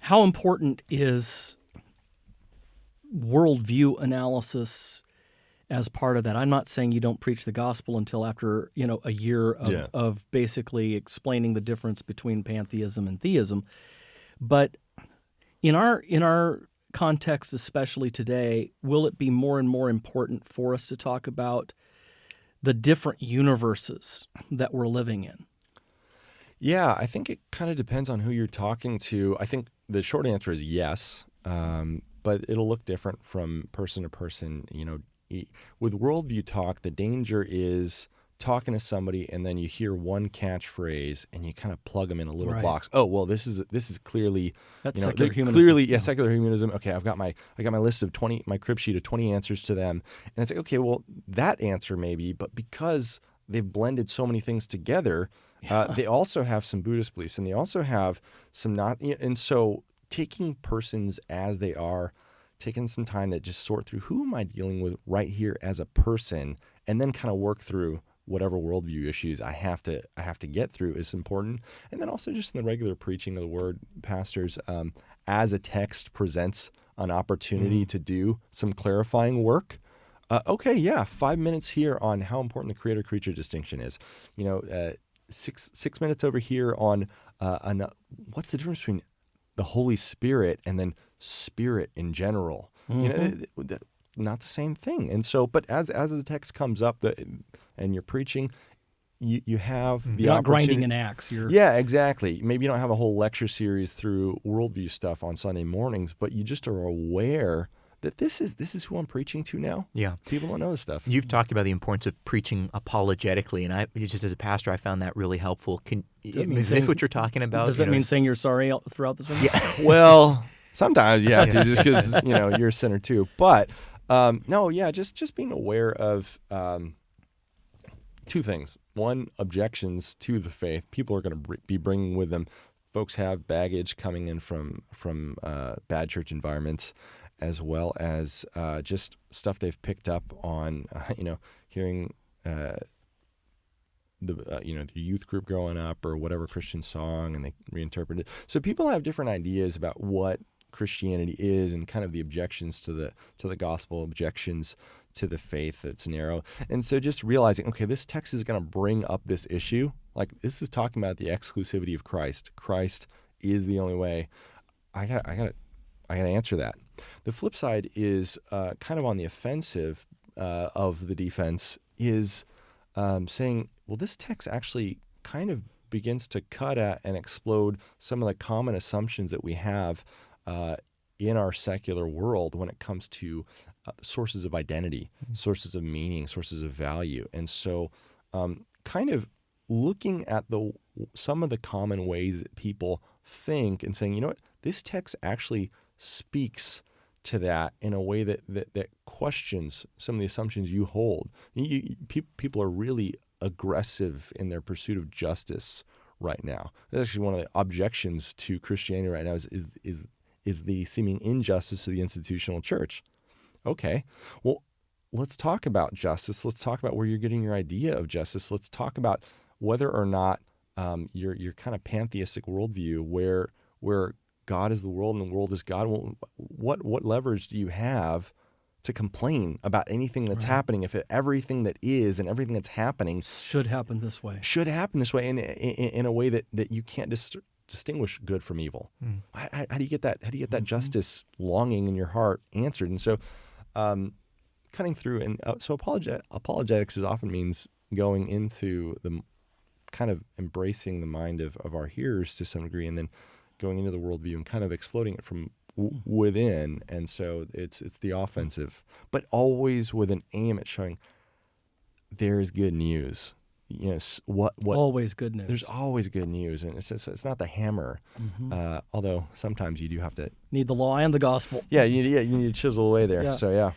how important is worldview analysis as part of that? I'm not saying you don't preach the gospel until after a year of basically explaining the difference between pantheism and theism, but in our context, especially today, will it be more and more important for us to talk about the different universes that we're living in? Yeah, I think it kind of depends on who you're talking to. I think the short answer is yes, but it'll look different from person to person. With worldview talk, the danger is talking to somebody and then you hear one catchphrase and you kind of plug them in a little box. Oh, well, this is clearly that's secular humanism. Secular humanism. Okay, I got my list of 20, my crib sheet of 20 answers to them, and it's like, okay, well, that answer maybe, but because they've blended so many things together, they also have some Buddhist beliefs and they also have some not, and so taking persons as they are, taking some time to just sort through who am I dealing with right here as a person, and then kind of work through whatever worldview issues I have to get through is important. And then also just in the regular preaching of the word, pastors, as a text presents an opportunity to do some clarifying work. 5 minutes here on how important the creator-creature distinction is. 6 minutes over here on what's the difference between the Holy Spirit and then spirit in general. Not the same thing. And so, but as the text comes up and you're preaching, you have the you're not opportunity. grinding an axe. Yeah, exactly. Maybe you don't have a whole lecture series through worldview stuff on Sunday mornings, but you just are aware that this is who I'm preaching to now. Yeah. People don't know this stuff. You've talked about the importance of preaching apologetically, and just as a pastor, I found that really helpful. Is this what you're talking about? Does that mean saying you're sorry throughout the sermon? Yeah. Well, sometimes you have to, just because you're a sinner too. But just being aware of two things. One, objections to the faith. People are going to be bringing with them. Folks have baggage coming in from bad church environments, as well as just stuff they've picked up on, hearing the youth group growing up or whatever Christian song, and they reinterpret it. So people have different ideas about what Christianity is and kind of the objections to the gospel, objections to the faith that's narrow. And so just realizing, okay, this text is going to bring up this issue. Like, this is talking about the exclusivity of Christ. Christ is the only way. I got to answer that. The flip side is kind of on the offensive of the defense is saying, well, this text actually kind of begins to cut at and explode some of the common assumptions that we have in our secular world when it comes to sources of identity, sources of meaning, sources of value. And so kind of looking at some of the common ways that people think and saying, you know what, this text actually speaks to that in a way that questions some of the assumptions you hold. People are really aggressive in their pursuit of justice right now. That's actually one of the objections to Christianity right now is the seeming injustice of the institutional church. Okay, well, let's talk about justice. Let's talk about where you're getting your idea of justice. Let's talk about whether or not your kind of pantheistic worldview where God is the world and the world is God. What leverage do you have to complain about anything that's happening if everything that is and everything that's happening should happen this way? Should happen this way in a way that you can't distinguish good from evil. How do you get that? How do you get that justice longing in your heart answered? And so, cutting through, and so apologetics often means going into the kind of embracing the mind of our hearers to some degree, and then going into the worldview and kind of exploding it from within. And so it's the offensive, but always with an aim at showing there is good news. What always good news. There's always good news, and it's not the hammer. Although sometimes you do have to need the law and the gospel. Yeah, you need to chisel away there. Yeah. So yeah.